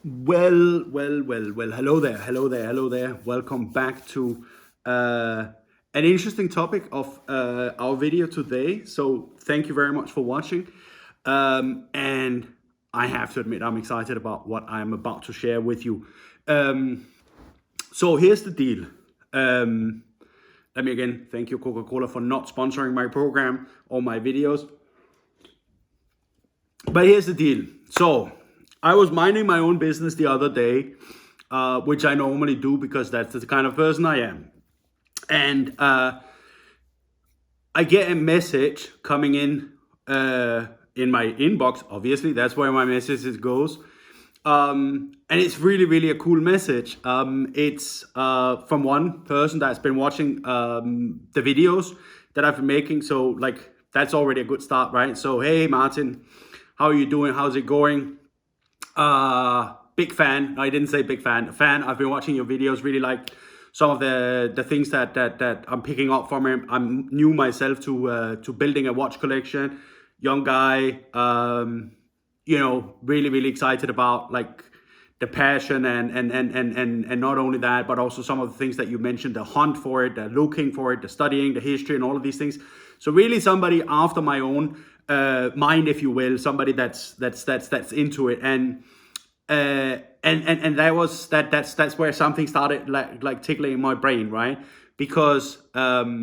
Well. Hello there. Welcome back to an interesting topic of our video today. So, thank you very much for watching. And I have to admit, I'm excited about what I'm about to share with you. So, here's the deal. Let me again thank you, Coca-Cola, for not sponsoring my program or my videos. But here's the deal. So I was minding my own business the other day, which I normally do because that's the kind of person I am. And I get a message coming in my inbox. Obviously, that's where my message goes. And it's really a cool message. It's from one person that's been watching the videos that I've been making. So like that's already a good start, right? So hey Martin, how are you doing? How's it going? Big fan. I didn't say big fan. Fan. I've been watching your videos. Really like some of the things that I'm picking up from him. I'm new myself to building a watch collection. Young guy. Really excited about like the passion and not only that, but also some of the things that you mentioned, the hunt for it, the looking for it, the studying, the history, and all of these things. So really somebody after my own mind, if you will, somebody that's into it, and that's where something started like tickling in my brain, right? Because like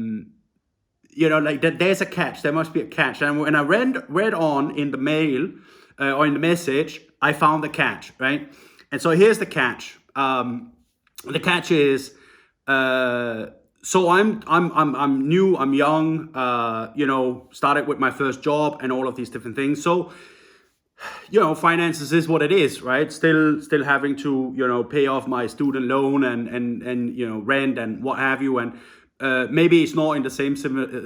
there's a catch. There must be a catch. And when I read on in the mail or in the message, I found the catch, right? And so here's the catch. The catch is, so I'm new, I'm young, started with my first job and all of these different things. So, finances is what it is, right? Still having to, pay off my student loan and rent and what have you. And maybe it's not in the same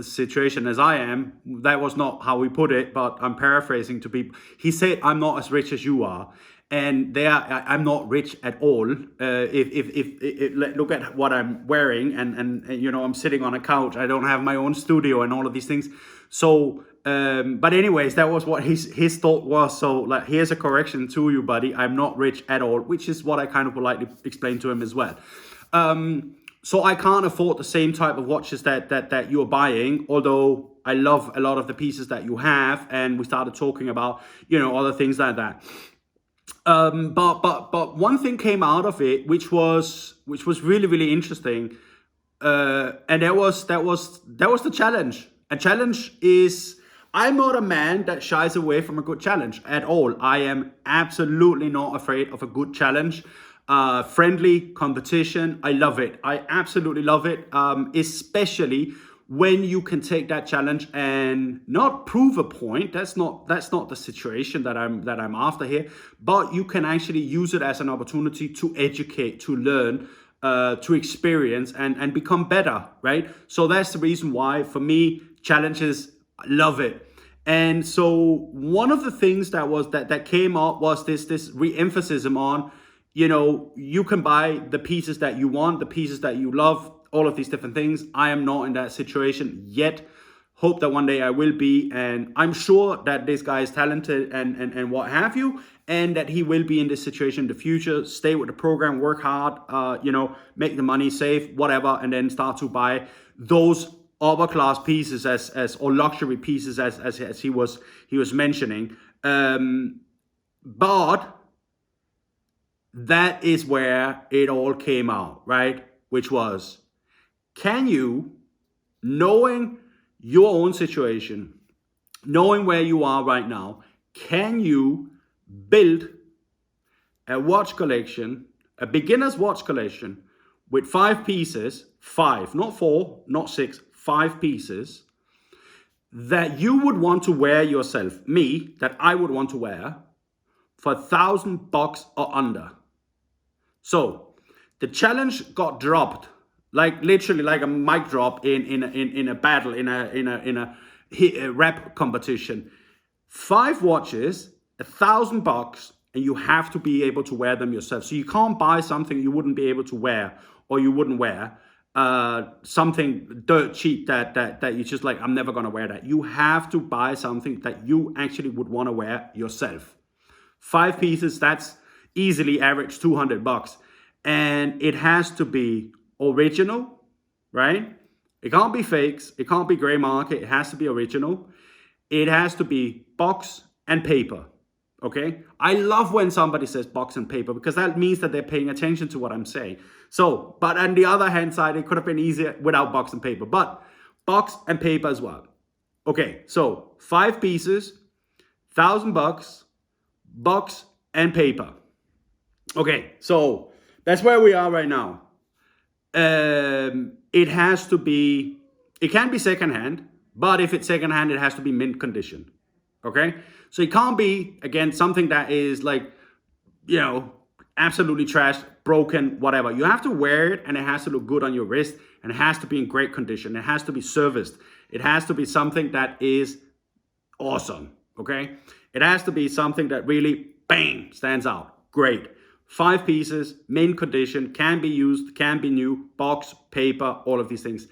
situation as I am. That was not how we put it, but I'm paraphrasing to people. He said, I'm not as rich as you are. And I'm not rich at all. If look at what I'm wearing, and I'm sitting on a couch. I don't have my own studio and all of these things. So, but anyways, that was what his thought was. So, like, here's a correction to you, buddy. I'm not rich at all, which is what I kind of politely explained to him as well. So I can't afford the same type of watches that you're buying, although I love a lot of the pieces that you have, and we started talking about other things like that. But one thing came out of it, which was really interesting, and that was the challenge. A challenge is, I'm not a man that shies away from a good challenge at all. I am absolutely not afraid of a good challenge. Friendly competition, I love it. I absolutely love it, especially when you can take that challenge and not prove a point. That's not the situation that I'm after here, but you can actually use it as an opportunity to educate, to learn, to experience and become better, right? So that's the reason why for me challenges, I love it. And so one of the things that came up was this re-emphasis on, you can buy the pieces that you want, the pieces that you love, all of these different things. I am not in that situation yet. Hope that one day I will be, and I'm sure that this guy is talented and what have you, and that he will be in this situation in the future. Stay with the program, work hard, make the money, save, whatever, and then start to buy those upper class pieces as or luxury pieces as he was mentioning. But that is where it all came out, right? Which was, can you, knowing your own situation, knowing where you are right now, can you build a watch collection, a beginner's watch collection with 5 pieces, 5, not 4, not 6, 5 pieces that you would want to wear yourself, me, that I would want to wear for $1,000 or under? So the challenge got dropped, like literally like a mic drop in a battle, in a rap competition. 5 watches, $1,000, and you have to be able to wear them yourself. So you can't buy something you wouldn't be able to wear, or you wouldn't wear something dirt cheap that you just like, I'm never gonna wear that. You have to buy something that you actually would want to wear yourself. 5 pieces, that's easily average $200. And it has to be original, right? It can't be fakes. It can't be gray market. It has to be original. It has to be box and paper. Okay, I love when somebody says box and paper because that means that they're paying attention to what I'm saying. So, but on the other hand side, it could have been easier without box and paper, but box and paper as well. Okay, so 5 pieces, $1,000, box and paper. Okay, so that's where we are right now. It has to be, it can be secondhand, but if it's secondhand, it has to be mint condition. Okay, so it can't be, again, something that is like, you know, absolutely trash, broken, whatever. You have to wear it and it has to look good on your wrist and it has to be in great condition. It has to be serviced. It has to be something that is awesome. Okay, it has to be something that really, bang, stands out. Great. 5 pieces, mint condition, can be used, can be new, box, paper, all of these things.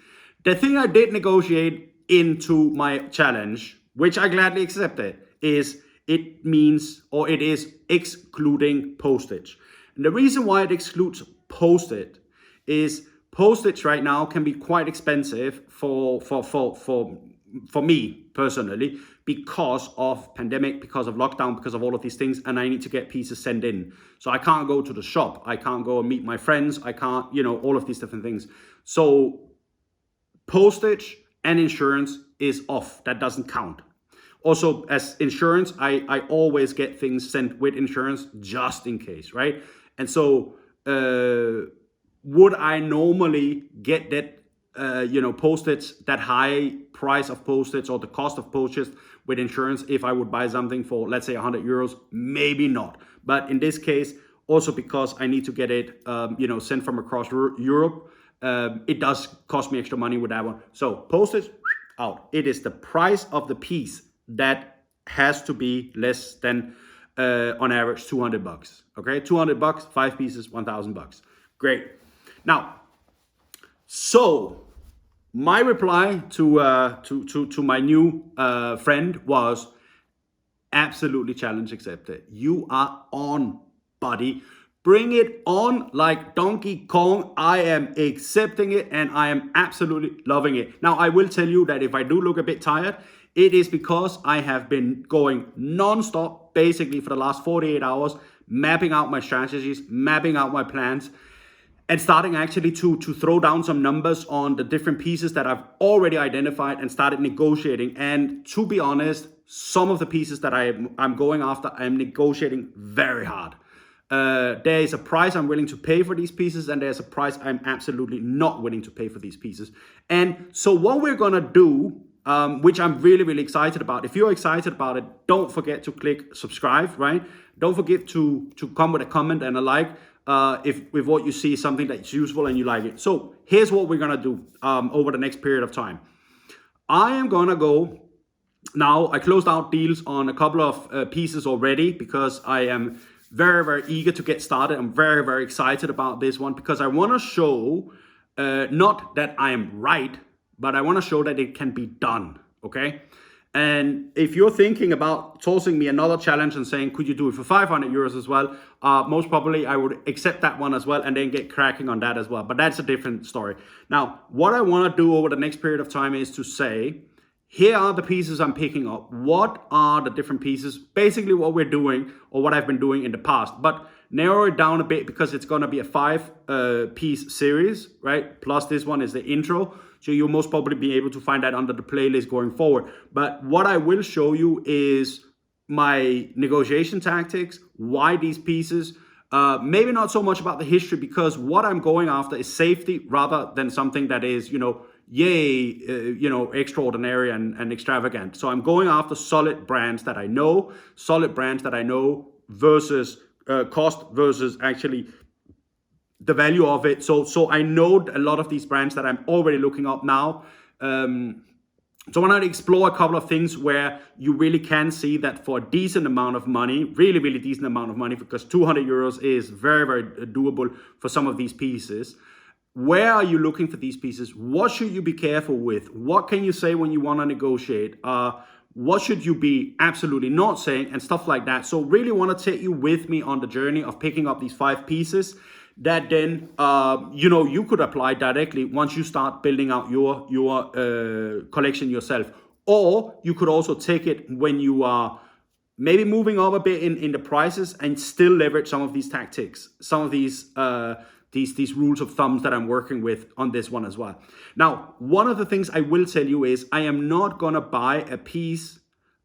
The thing I did negotiate into my challenge, which I gladly accepted, is it means, or it is excluding postage. And the reason why it excludes postage is postage right now can be quite expensive for me personally, because of pandemic, because of lockdown, because of all of these things, and I need to get pieces sent in. So I can't go to the shop, I can't go and meet my friends, I can't, you know, all of these different things. So postage and insurance is off, that doesn't count. Also, as insurance, I always get things sent with insurance just in case, right? And so would I normally get that postage, that high price of postage or the cost of postage with insurance if I would buy something for, let's say, 100 euros? Maybe not. But in this case, also because I need to get it, sent from across Europe, it does cost me extra money with that one. So postage, out. It is the price of the piece that has to be less than, on average, $200. Okay, $200, 5 pieces, $1,000. Great. Now, so my reply to my new friend was absolutely challenge accepted. You are on, buddy. Bring it on like Donkey Kong. I am accepting it and I am absolutely loving it. Now, I will tell you that if I do look a bit tired, it is because I have been going non-stop basically for the last 48 hours, mapping out my strategies, mapping out my plans, and starting actually to throw down some numbers on the different pieces that I've already identified and started negotiating. And to be honest, some of the pieces that I'm going after, I'm negotiating very hard. There is a price I'm willing to pay for these pieces, and there's a price I'm absolutely not willing to pay for these pieces. And so what we're gonna do, which I'm really, really excited about. If you're excited about it, don't forget to click subscribe, right? Don't forget to come with a comment and a like if what you see is something that's useful and you like it. So here's what we're gonna do over the next period of time. I am gonna go, now I closed out deals on a couple of pieces already because I am very, very eager to get started. I'm very, very excited about this one because I wanna show, not that I am right, but I want to show that it can be done, okay? And if you're thinking about tossing me another challenge and saying, could you do it for 500 euros as well? Most probably I would accept that one as well and then get cracking on that as well. But that's a different story. Now, what I want to do over the next period of time is to say, here are the pieces I'm picking up. What are the different pieces? Basically what we're doing or what I've been doing in the past. But narrow it down a bit because it's going to be a 5-piece series, right? Plus this one is the intro. So you'll most probably be able to find that under the playlist going forward. But what I will show you is my negotiation tactics, why these pieces, maybe not so much about the history, because what I'm going after is safety rather than something that is, extraordinary and extravagant. So I'm going after solid brands that I know versus cost versus actually the value of it. So I know a lot of these brands that I'm already looking up now. So I want to explore a couple of things where you really can see that for a decent amount of money, really, really decent amount of money, because 200 euros is very, very doable for some of these pieces. Where are you looking for these pieces? What should you be careful with? What can you say when you want to negotiate? what should you be absolutely not saying, and stuff like that. So really want to take you with me on the journey of picking up these 5 pieces that then you could apply directly once you start building out your collection yourself. Or you could also take it when you are maybe moving up a bit in the prices and still leverage some of these tactics, some of these rules of thumbs that I'm working with on this one as well. Now, one of the things I will tell you is I am not gonna buy a piece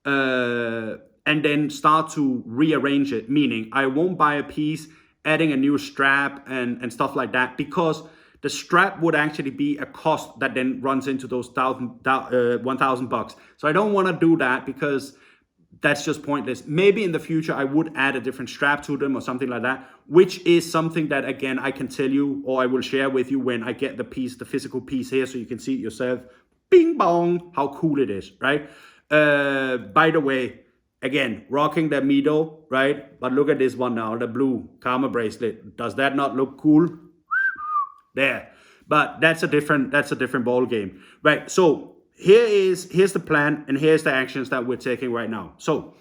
and then start to rearrange it, meaning I won't buy a piece adding a new strap and stuff like that, because the strap would actually be a cost that then runs into those $1,000. So I don't want to do that, because that's just pointless. Maybe in the future I would add a different strap to them or something like that, which is something that, again, I can tell you, or I will share with you when I get the piece, the physical piece here, so you can see it yourself. Bing bong, how cool it is, right? By the way, again, rocking the Mido, right? But look at this one now, the blue Karma bracelet. Does that not look cool? There. But that's a different ball game, right? So here's the plan, and here's the actions that we're taking right now. So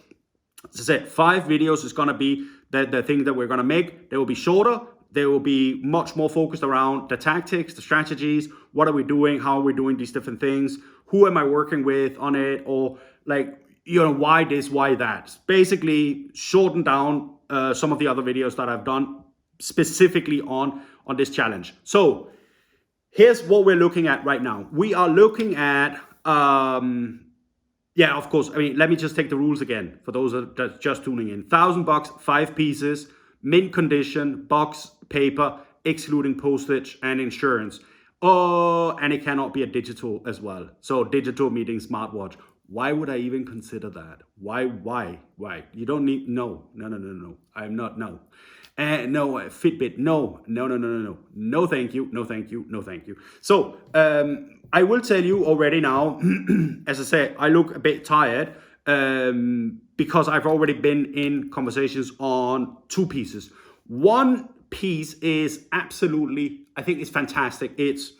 as I said, 5 videos is gonna be the thing that we're gonna make. They will be shorter. They will be much more focused around the tactics, the strategies. What are we doing? How are we doing these different things? Who am I working with on it? Or like, why this, why that? Basically, shorten down some of the other videos that I've done specifically on this challenge. So here's what we're looking at right now. We are looking at, of course, I mean, let me just take the rules again for those that are just tuning in. $1,000, 5 pieces, mint condition, box, paper, excluding postage and insurance. Oh, and it cannot be a digital as well. So digital meaning smartwatch. Why would I even consider that? Why? You don't need, no. I'm not, no. No, Fitbit, no. No, thank you. So, I will tell you already now, as I said, I look a bit tired because I've already been in conversations on 2 pieces. One piece is absolutely, I think it's fantastic. It's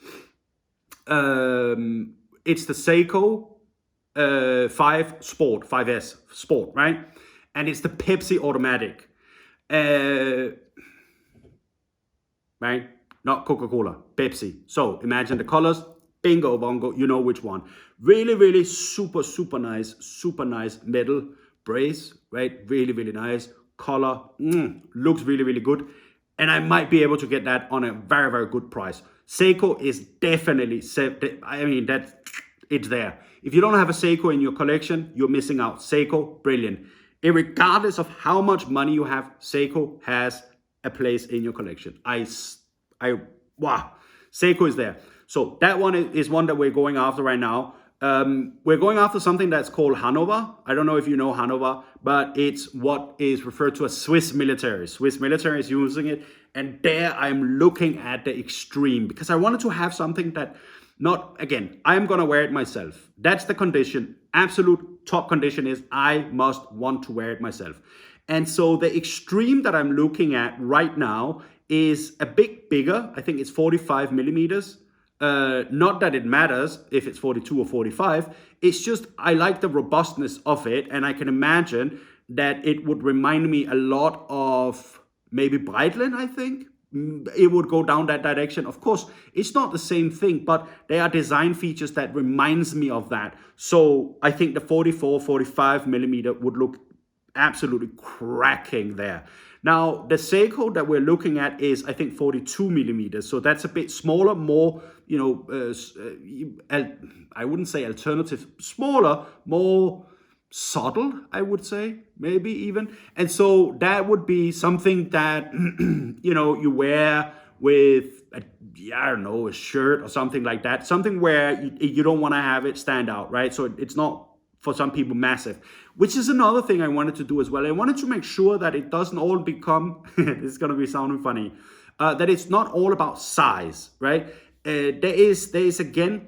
the Seiko 5S Sport, right? And it's the Pepsi automatic, right? Not Coca-Cola, Pepsi. So imagine the colors, bingo bongo, you know which one. Really super nice metal brace, right? Really nice color, looks really good. And I might be able to get that on a very good price. Seiko is definitely, I mean, it's there. If you don't have a Seiko in your collection, you're missing out. Seiko, brilliant. Regardless of how much money you have, Seiko has a place in your collection. Wow, Seiko is there. So that one is one that we're going after right now. We're going after something that's called Hanover. I don't know if you know Hanover, but it's what is referred to as Swiss military. Swiss military is using it. And there I'm looking at the extreme, because I wanted to have something that, I'm going to wear it myself. That's the condition. Absolute top condition is I must want to wear it myself. And so the extreme that I'm looking at right now is a bit bigger. I think it's 45 millimeters. Not that it matters if it's 42 or 45. It's just I like the robustness of it, and I can imagine that it would remind me a lot of maybe Breitling, I think. It would go down that direction. Of course, it's not the same thing, but there are design features that reminds me of that. So I think the 44, 45 millimeter would look absolutely cracking there. Now, the Seiko that we're looking at is, I think, 42 millimeters. So that's a bit smaller, more, I wouldn't say alternative, smaller, more subtle, I would say, maybe even. And so that would be something that, you wear with, a shirt or something like that. Something where you don't want to have it stand out, right? So it's not, for some people, massive, which is another thing I wanted to do as well. I wanted to make sure that it doesn't all become, this is going to be sounding funny, that it's not all about size, right? There is again,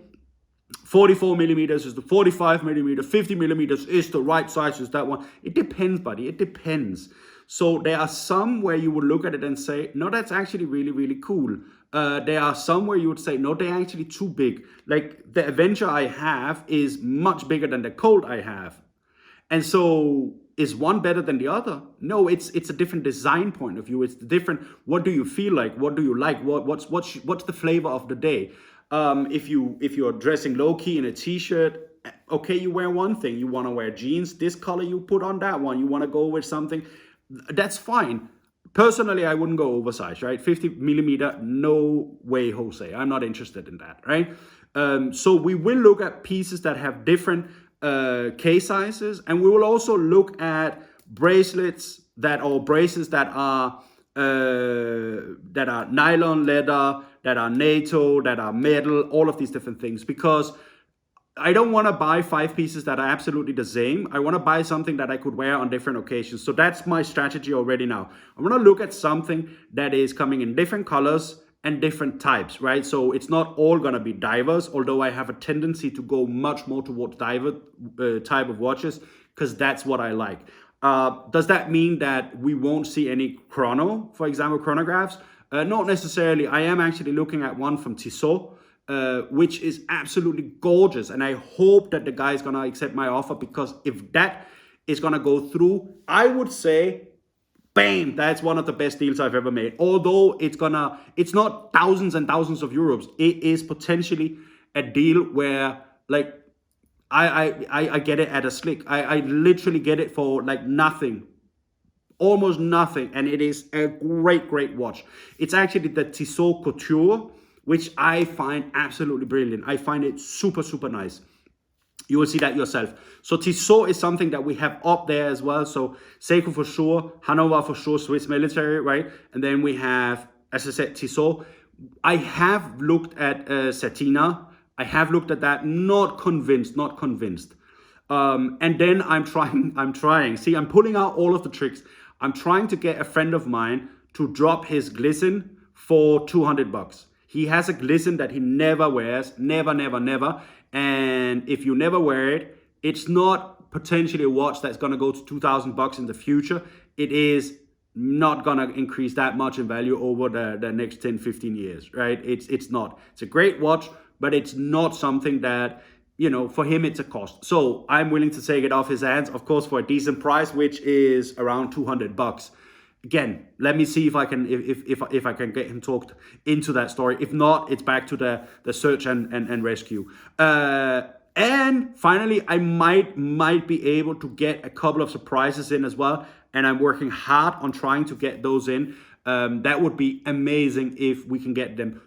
44 millimeters is the 45 millimeter, 50 millimeters is the right size, is that one. It depends, buddy, it depends. So there are some where you would look at it and say, no, that's actually really cool. There are some where you would say, no, they're actually too big. Like the Adventure I have is much bigger than the Colt I have, And so is one better than the other? No, it's a different design point of view. It's different. What do you feel like? What do you like? What's the flavor of the day? If you're dressing low key in a t-shirt, okay, you wear one thing. You want to wear jeans, this color, you put on that one. You want to go with something, that's fine. Personally, I wouldn't go oversized, right? 50 millimeter, no way, Jose. I'm not interested in that, right? So we will look at pieces that have different case sizes, and we will also look at bracelets or braces that are nylon leather, that are NATO, that are metal, all of these different things, because I don't want to buy 5 pieces that are absolutely the same. I want to buy something that I could wear on different occasions. So that's my strategy already now. I want to look at something that is coming in different colors and different types, right? So it's not all going to be divers, although I have a tendency to go much more towards diver type of watches, because that's what I like. Does that mean that we won't see any chrono, for example, chronographs? Not necessarily. I am actually looking at one from Tissot, which is absolutely gorgeous. And I hope that the guy is going to accept my offer, because if that is going to go through, I would say, bam, that's one of the best deals I've ever made. Although it's not thousands and thousands of euros. It is potentially a deal where, like, I get it at a slick. I literally get it for like nothing. Almost nothing. And it is a great watch. It's actually the Tissot Couture, which I find absolutely brilliant. I find it super nice. You will see that yourself. So Tissot is something that we have up there as well. So Seiko for sure, Hanover for sure, Swiss military, right? And then we have, as I said, Tissot. I have looked at Satina. I have looked at that, not convinced. And then I'm trying. See, I'm pulling out all of the tricks. I'm trying to get a friend of mine to drop his glisten for $200. He has a glisten that he never wears, never. And if you never wear it, it's not potentially a watch that's gonna go to $2,000 in the future. It is not gonna increase that much in value over the next 10, 15 years, right? It's not. It's a great watch, but it's not something that, you know, for him, it's a cost. So I'm willing to take it off his hands, of course, for a decent price, which is around $200. Again, let me see if I can if I can get him talked into that story. If not, it's back to the search and rescue. And finally, I might be able to get a couple of surprises in as well. And I'm working hard on trying to get those in. That would be amazing if we can get them.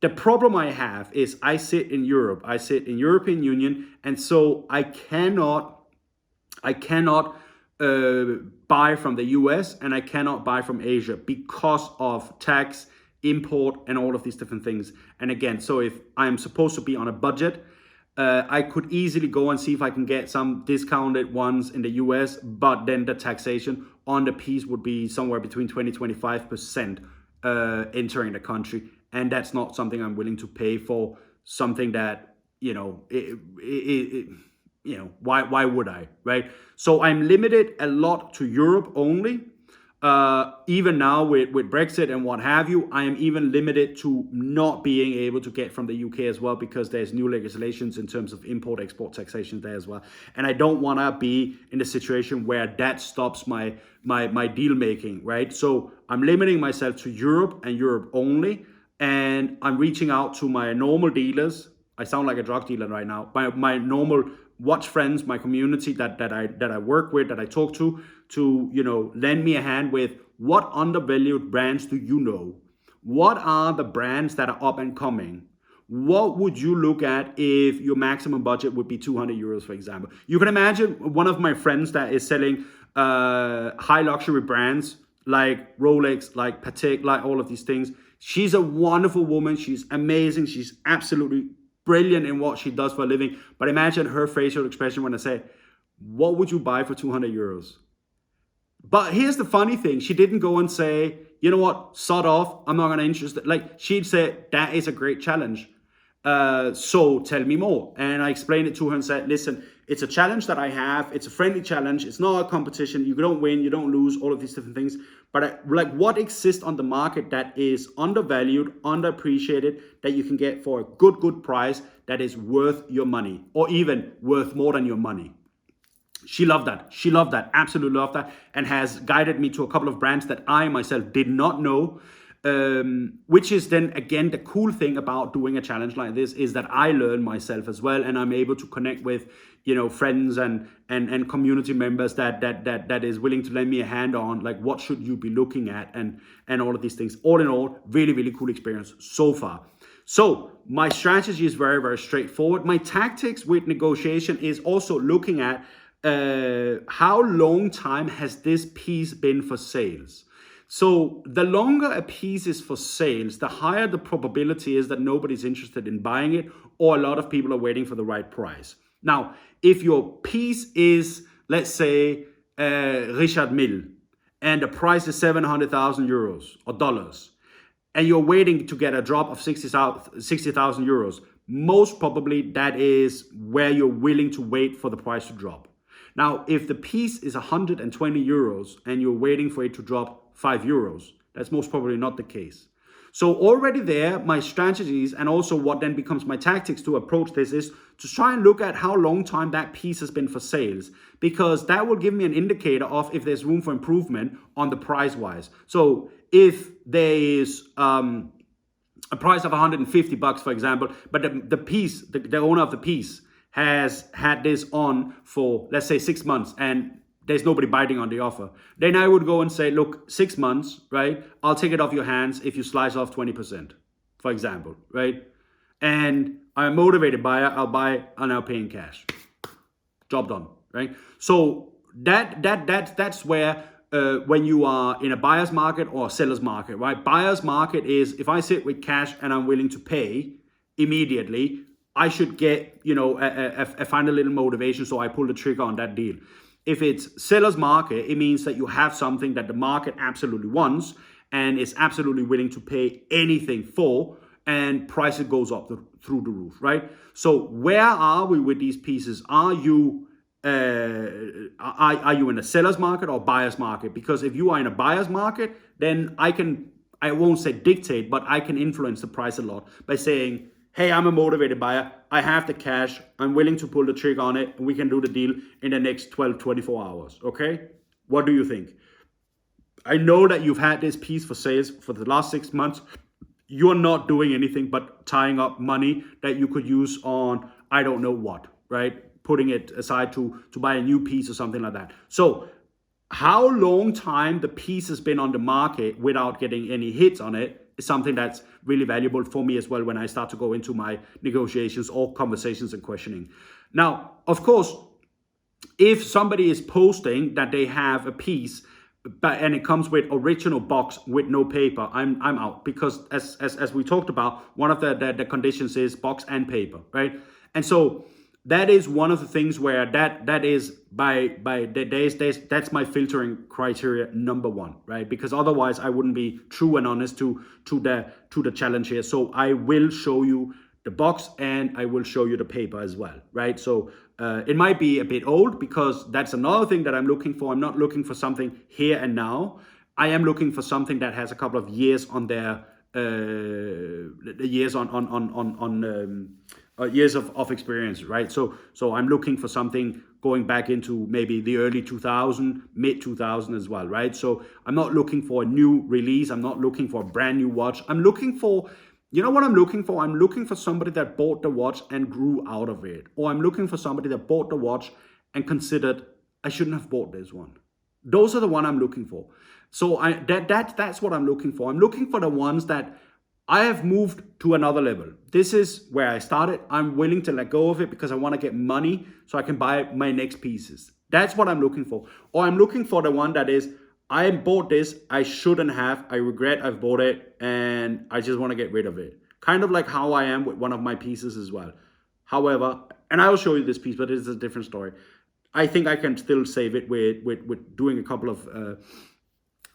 The problem I have is I sit in Europe. I sit in European Union, and so I cannot buy from the US, and I cannot buy from Asia because of tax, import, and all of these different things. And again, so if I'm supposed to be on a budget, I could easily go and see if I can get some discounted ones in the US, but then the taxation on the piece would be somewhere between 20-25% entering the country. And that's not something I'm willing to pay for something that, you know, why would I, right? So I'm limited a lot to Europe only. Even now with Brexit and what have you, I am even limited to not being able to get from the UK as well, because there's new legislations in terms of import-export taxation there as well. And I don't want to be in a situation where that stops my deal making, right? So I'm limiting myself to Europe and Europe only. And I'm reaching out to my normal dealers. I sound like a drug dealer right now. My normal watch friends, my community that I work with, that I talk to, you know, lend me a hand with what undervalued brands do you know? What are the brands that are up and coming? What would you look at if your maximum budget would be 200 euros, for example? You can imagine one of my friends that is selling high luxury brands like Rolex, like Patek, like all of these things. She's a wonderful woman. She's amazing. She's absolutely brilliant in what she does for a living. But imagine her facial expression when I say, what would you buy for 200 euros? But here's the funny thing. She didn't go and say, you know what, sod off. I'm not going to interest. Like, she'd say, that is a great challenge. So tell me more. And I explained it to her and said, listen, it's a challenge that I have. It's a friendly challenge. It's not a competition. You don't win. You don't lose, all of these different things. But like, what exists on the market that is undervalued, underappreciated, that you can get for a good price that is worth your money, or even worth more than your money. She loved that. She loved that. Absolutely loved that. And has guided me to a couple of brands that I myself did not know. Which is then again the cool thing about doing a challenge like this is that I learn myself as well, and I'm able to connect with friends and community members that is willing to lend me a hand on like what should you be looking at and all of these things. All in all, really, really cool experience so far. So my strategy is very, very straightforward. My tactics with negotiation is also looking at how long time has this piece been for sales. So the longer a piece is for sales, the higher the probability is that nobody's interested in buying it, or a lot of people are waiting for the right price. Now, if your piece is, let's say, Richard Mille, and the price is 700,000 euros or dollars, and you're waiting to get a drop of 60,000 euros, most probably that is where you're willing to wait for the price to drop. Now, if the piece is 120 euros and you're waiting for it to drop 5 euros, that's most probably not the case. So already there, my strategies and also what then becomes my tactics to approach this is to try and look at how long time that piece has been for sales, because that will give me an indicator of if there's room for improvement on the price wise. So if there is a price of 150 bucks, for example, but the owner of the piece has had this on for, let's say, 6 months and there's nobody biting on the offer, then I would go and say, look, 6 months, right? I'll take it off your hands if you slice off 20%, for example, right? And I'm a motivated buyer, I'll buy and I'll pay in cash. Job done, right? So that's where when you are in a buyer's market or a seller's market, right? Buyer's market is if I sit with cash and I'm willing to pay immediately, I should get, a final little motivation, so I pull the trigger on that deal. If it's seller's market, it means that you have something that the market absolutely wants and is absolutely willing to pay anything for, and price it goes up through the roof, right? So where are we with these pieces? Are you in a seller's market or buyer's market? Because if you are in a buyer's market, then I won't say dictate, but I can influence the price a lot by saying, hey, I'm a motivated buyer, I have the cash, I'm willing to pull the trigger on it, and we can do the deal in the next 12, 24 hours, okay? What do you think? I know that you've had this piece for sales for the last 6 months. You're not doing anything but tying up money that you could use on, I don't know what, right? Putting it aside to buy a new piece or something like that. So how long time the piece has been on the market without getting any hits on it is something that's really valuable for me as well when I start to go into my negotiations or conversations and questioning. Now, of course, if somebody is posting that they have a piece and it comes with original box with no paper, I'm out, because as we talked about, one of the conditions is box and paper, right? And so that is one of the things where that is that's my filtering criteria number one, right? Because otherwise I wouldn't be true and honest to the challenge here. So I will show you the box and I will show you the paper as well, right? So it might be a bit old, because that's another thing that I'm looking for. I'm not looking for something here and now. I am looking for something that has a couple of years on their years of experience, right? So I'm looking for something going back into maybe the early 2000, mid 2000 as well, right? So I'm not looking for a new release. I'm not looking for a brand new watch. I'm looking for, you know what I'm looking for? I'm looking for somebody that bought the watch and grew out of it. Or I'm looking for somebody that bought the watch and considered, I shouldn't have bought this one. Those are the one I'm looking for. So that's what I'm looking for. I'm looking for the ones that I have moved to another level. This is where I started. I'm willing to let go of it because I want to get money so I can buy my next pieces. That's what I'm looking for. Or I'm looking for the one that is, I bought this, I shouldn't have, I regret I've bought it, and I just want to get rid of it. Kind of like how I am with one of my pieces as well. However, and I will show you this piece, but it's a different story. I think I can still save it with doing a couple of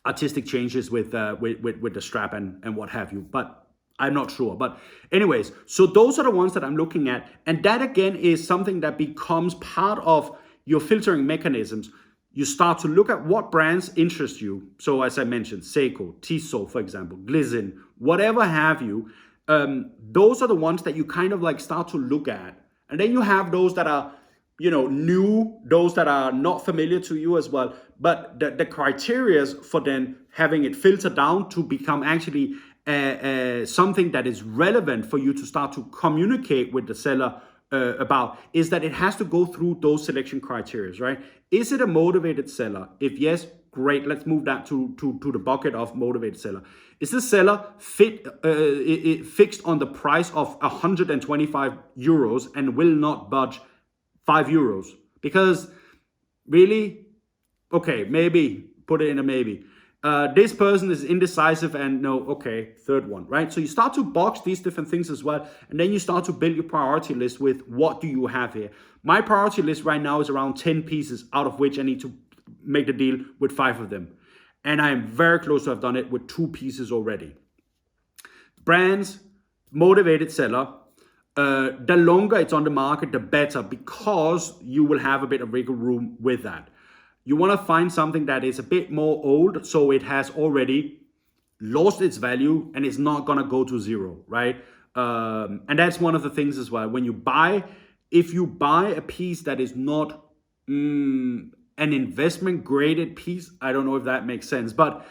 artistic changes with the strap and what have you. But I'm not sure. But anyways, so those are the ones that I'm looking at. And that again is something that becomes part of your filtering mechanisms. You start to look at what brands interest you. So as I mentioned, Seiko, Tissot, for example, Glizin, whatever have you. Those are the ones that you kind of like start to look at. And then you have those that are new, those that are not familiar to you as well. But the criteria for then having it filtered down to become actually something that is relevant for you to start to communicate with the seller about is that it has to go through those selection criteria, right? Is it a motivated seller? If yes, great. Let's move that to the bucket of motivated seller. Is this seller fixed on the price of 125 euros and will not budge 5 euros? Because really, okay, maybe, put it in a maybe. This person is indecisive and no, okay, third one, right? So you start to box these different things as well. And then you start to build your priority list with what do you have here? My priority list right now is around 10 pieces, out of which I need to make the deal with 5 of them. And I am very close to have done it with 2 pieces already. Brands, motivated seller, the longer it's on the market, the better, because you will have a bit of wiggle room with that. You want to find something that is a bit more old, so it has already lost its value and it's not going to go to zero, right? And that's one of the things as well. When you buy, if you buy a piece that is not an investment graded piece, I don't know if that makes sense, but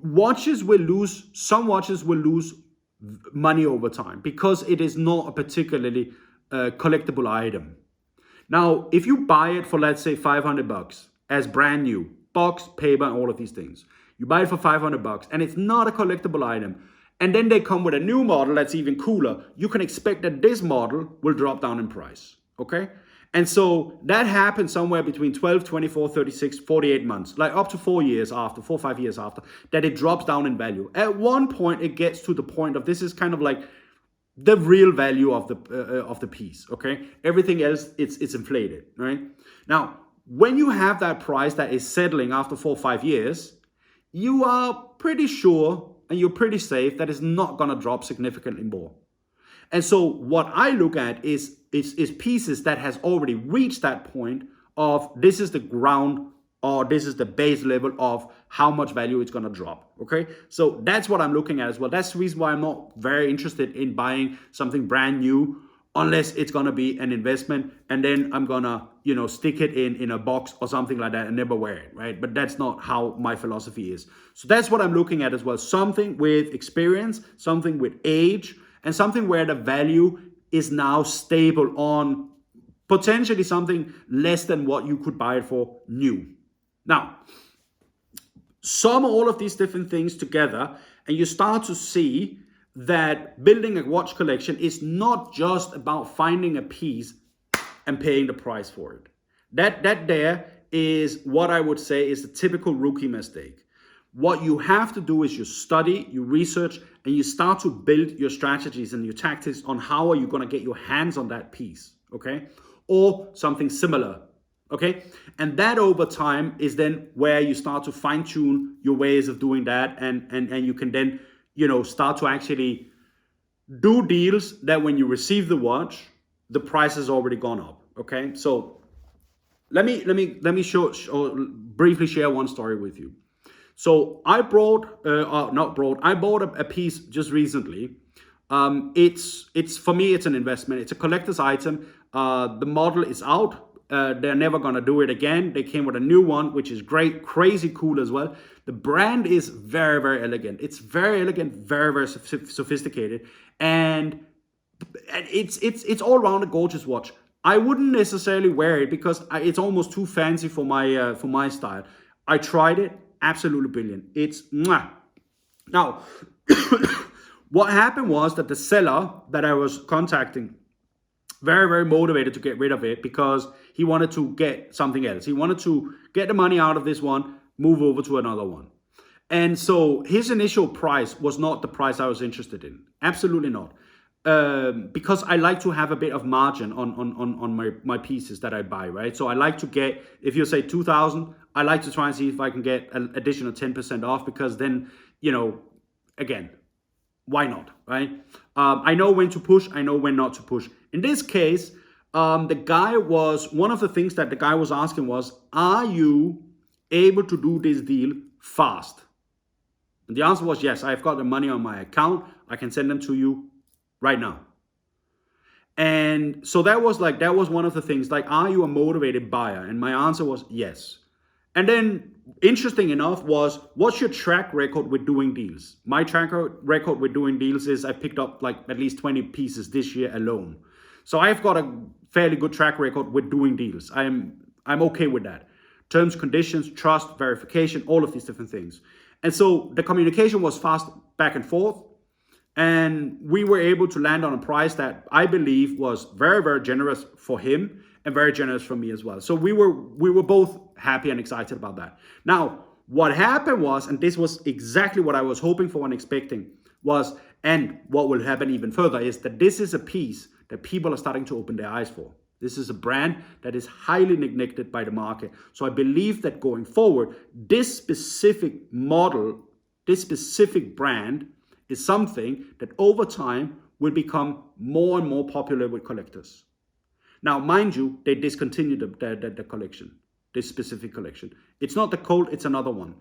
watches will lose, some watches will lose money over time because it is not a particularly collectible item. Now, if you buy it for, let's say, 500 bucks as brand new, box, paper, and all of these things, you buy it for 500 bucks and it's not a collectible item, and then they come with a new model that's even cooler, you can expect that this model will drop down in price, okay? And so that happens somewhere between 12, 24, 36, 48 months, like up to 4 years after, 4 or 5 years after, that it drops down in value. At one point, it gets to the point of this is kind of like the real value of the piece, okay? Everything else, it's inflated, right? Now, when you have that price that is settling after 4 or 5 years, you are pretty sure and you're pretty safe that it's not gonna drop significantly more. And so what I look at is pieces that has already reached that point of this is the ground or this is the base level of how much value it's going to drop, okay? So that's what I'm looking at as well. That's the reason why I'm not very interested in buying something brand new unless it's going to be an investment and then I'm going to, stick it in a box or something like that and never wear it, right? But that's not how my philosophy is. So that's what I'm looking at as well. Something with experience, something with age, and something where the value is now stable on potentially something less than what you could buy it for new. Now, sum all of these different things together and you start to see that building a watch collection is not just about finding a piece and paying the price for it. That there is what I would say is the typical rookie mistake. What you have to do is you study, you research, and you start to build your strategies and your tactics on how are you going to get your hands on that piece, okay? Or something similar, okay? And that over time is then where you start to fine tune your ways of doing that and you can then, start to actually do deals that when you receive the watch, the price has already gone up, okay? So let me briefly share one story with you. So I bought a piece just recently. It's for me, it's an investment. It's a collector's item. The model is out. They're never gonna do it again. They came with a new one, which is great, crazy cool as well. The brand is very, very elegant. It's very elegant, very, very sophisticated, and it's all around a gorgeous watch. I wouldn't necessarily wear it because it's almost too fancy for my style. I tried it. Absolutely brilliant. It's mwah. Now, what happened was that the seller that I was contacting, very, very motivated to get rid of it because he wanted to get something else. He wanted to get the money out of this one, move over to another one. And so his initial price was not the price I was interested in. Absolutely not. Because I like to have a bit of margin on my pieces that I buy, right? So I like to get, if you say 2,000, I like to try and see if I can get an additional 10% off because then, again, why not, right? I know when to push, I know when not to push. In this case, one of the things that the guy was asking was, are you able to do this deal fast? And the answer was yes, I've got the money on my account. I can send them to you right now. And so that was one of the things, like, are you a motivated buyer? And my answer was yes. And then, interesting enough, was what's your track record with doing deals? My track record with doing deals is I picked up like at least 20 pieces this year alone. So I've got a fairly good track record with doing deals. I'm okay with that. Terms, conditions, trust, verification, all of these different things. And so the communication was fast back and forth. And we were able to land on a price that I believe was very, very generous for him and very generous for me as well. So we were both happy and excited about that. Now, what happened was, and this was exactly what I was hoping for and expecting, was, and what will happen even further, is that this is a piece that people are starting to open their eyes for. This is a brand that is highly neglected by the market. So I believe that going forward, this specific model, this specific brand, is something that over time will become more and more popular with collectors. Now, mind you, they discontinued the collection, this specific collection. It's not the Colt, it's another one.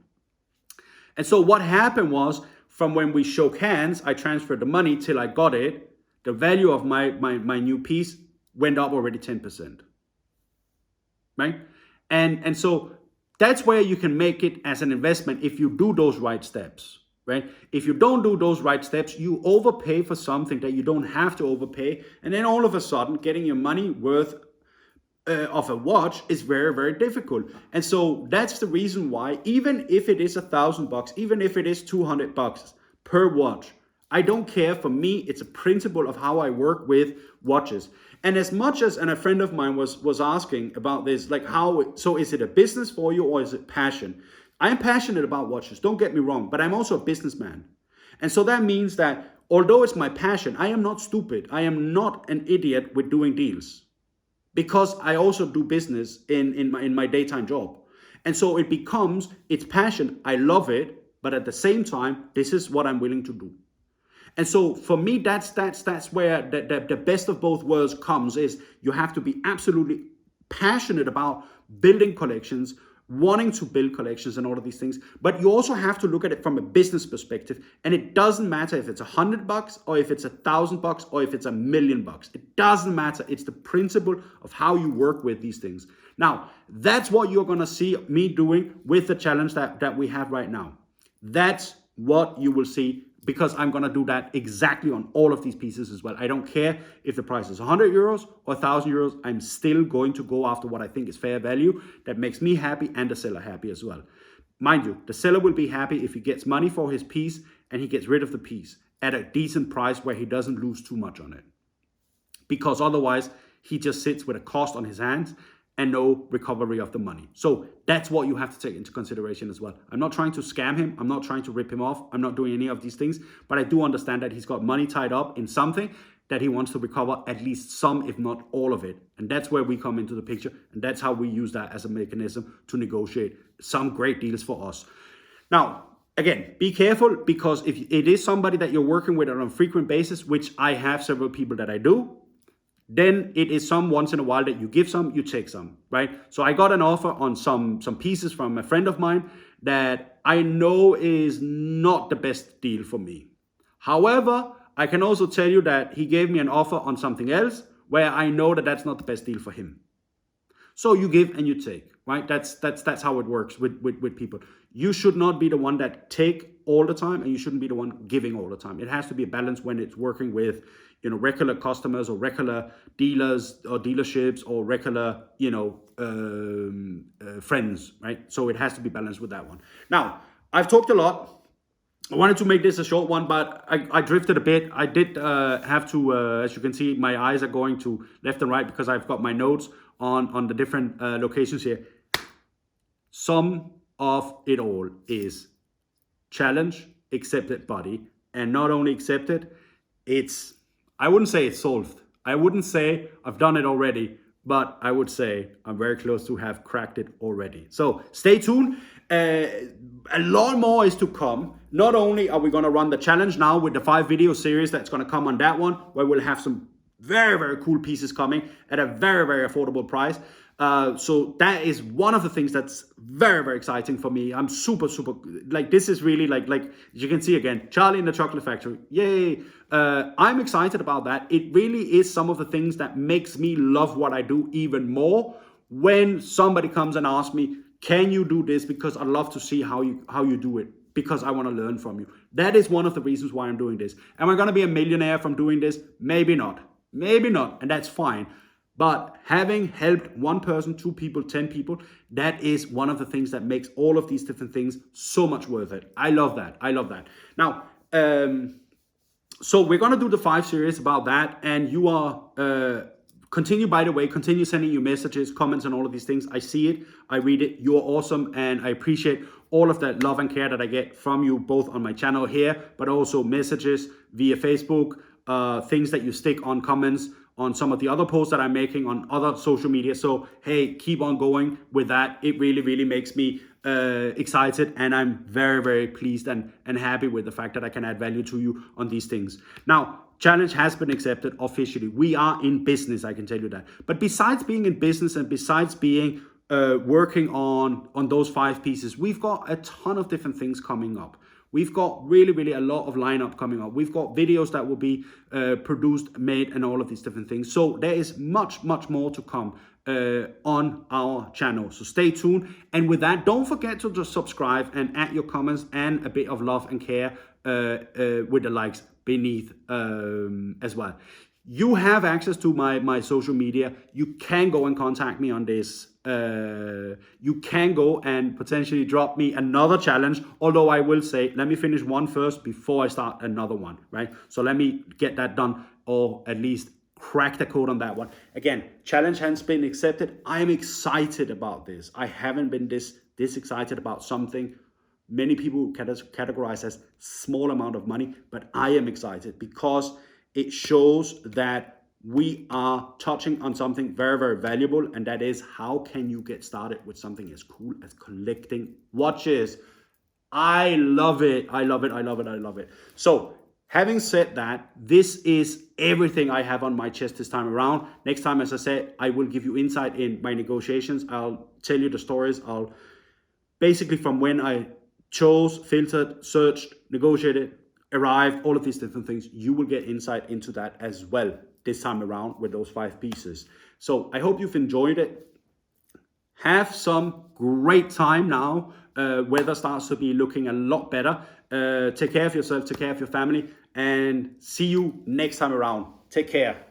And so what happened was, from when we shook hands, I transferred the money till I got it, the value of my new piece went up already 10%. Right? And so that's where you can make it as an investment if you do those right steps. Right? If you don't do those right steps, you overpay for something that you don't have to overpay, and then all of a sudden getting your money worth of a watch is very, very difficult. And so that's the reason why, even if it is $1,000, even if it is $200 per watch, I don't care. For me, it's a principle of how I work with watches. And as much as, and a friend of mine was asking about this, like, so is it a business for you or is it passion? I'm passionate about watches, don't get me wrong, but I'm also a businessman. And so that means that although it's my passion, I am not stupid. I am not an idiot with doing deals, because I also do business in my daytime job. And so it becomes, it's passion, I love it, but at the same time, this is what I'm willing to do. And so for me, that's where the best of both worlds comes, is you have to be absolutely passionate about building collections, wanting to build collections and all of these things, but you also have to look at it from a business perspective. And it doesn't matter if it's $100 or if it's $1,000 or if it's $1 million. It doesn't matter. It's the principle of how you work with these things. Now, that's what you're going to see me doing with the challenge that we have right now. That's what you will see, because I'm going to do that exactly on all of these pieces as well. I don't care if the price is 100 euros or 1,000 euros. I'm still going to go after what I think is fair value that makes me happy and the seller happy as well. Mind you, the seller will be happy if he gets money for his piece and he gets rid of the piece at a decent price where he doesn't lose too much on it. Because otherwise, he just sits with a cost on his hands and no recovery of the money. So that's what you have to take into consideration as well. I'm not trying to scam him. I'm not trying to rip him off. I'm not doing any of these things, but I do understand that he's got money tied up in something that he wants to recover, at least some, if not all of it. And that's where we come into the picture. And that's how we use that as a mechanism to negotiate some great deals for us. Now, again, be careful, because if it is somebody that you're working with on a frequent basis, which I have several people that I do, then it is some once in a while that you give some, you take some, right? So I got an offer on some pieces from a friend of mine that I know is not the best deal for me. However, I can also tell you that he gave me an offer on something else where I know that that's not the best deal for him. So you give and you take, right? That's how it works with people. You should not be the one that take all the time, and you shouldn't be the one giving all the time. It has to be a balance when it's working with, regular customers or regular dealers or dealerships or regular, friends, right? So it has to be balanced with that one. Now, I've talked a lot. I wanted to make this a short one, but I drifted a bit. I did have to, as you can see, my eyes are going to left and right because I've got my notes on the different locations here. Some of it all is challenge, accepted, buddy. And not only accepted, I wouldn't say it's solved. I wouldn't say I've done it already, but I would say I'm very close to have cracked it already. So stay tuned. A lot more is to come. Not only are we going to run the challenge now with the 5 video series that's going to come on that one, where we'll have some very, very cool pieces coming at a very, very affordable price. So that is one of the things that's very, very exciting for me. I'm super, super, like, this is really like you can see again, Charlie in the Chocolate Factory. Yay. I'm excited about that. It really is some of the things that makes me love what I do even more when somebody comes and asks me, can you do this? Because I'd love to see how you do it, because I want to learn from you. That is one of the reasons why I'm doing this. Am I going to be a millionaire from doing this? Maybe not. Maybe not. And that's fine. But having helped one person, 2 people, 10 people, that is one of the things that makes all of these different things so much worth it. I love that. I love that. Now, so we're going to do the 5 series about that. And you are, continue, by the way, continue sending you messages, comments, and all of these things. I see it. I read it. You're awesome. And I appreciate all of that love and care that I get from you, both on my channel here, but also messages via Facebook, things that you stick on comments on some of the other posts that I'm making on other social media. So, hey, keep on going with that. It really, really makes me excited, and I'm very, very pleased and happy with the fact that I can add value to you on these things. Now, challenge has been accepted officially. We are in business, I can tell you that. But besides being in business and besides being working on those 5 pieces, we've got a ton of different things coming up. We've got really, really a lot of lineup coming up. We've got videos that will be produced, made, and all of these different things. So there is much, much more to come on our channel. So stay tuned. And with that, don't forget to just subscribe and add your comments and a bit of love and care with the likes beneath as well. You have access to my social media. You can go and contact me on this. You can go and potentially drop me another challenge, although I will say, let me finish one first before I start another one, right? So let me get that done, or at least crack the code on that one. Again, challenge has been accepted. I am excited about this. I haven't been this excited about something many people categorize as small amount of money, but I am excited because it shows that we are touching on something very, very valuable, and that is, how can you get started with something as cool as collecting watches? I love it. I love it. I love it. I love it. So having said that, this is everything I have on my chest this time around. Next time, as I said, I will give you insight in my negotiations. I'll tell you the stories. I'll basically, from when I chose, filtered, searched, negotiated, arrived, all of these different things, you will get insight into that as well this time around with those 5 pieces. So I hope you've enjoyed it. Have some great time now. Weather starts to be looking a lot better. Take care of yourself, take care of your family, and see you next time around. Take care.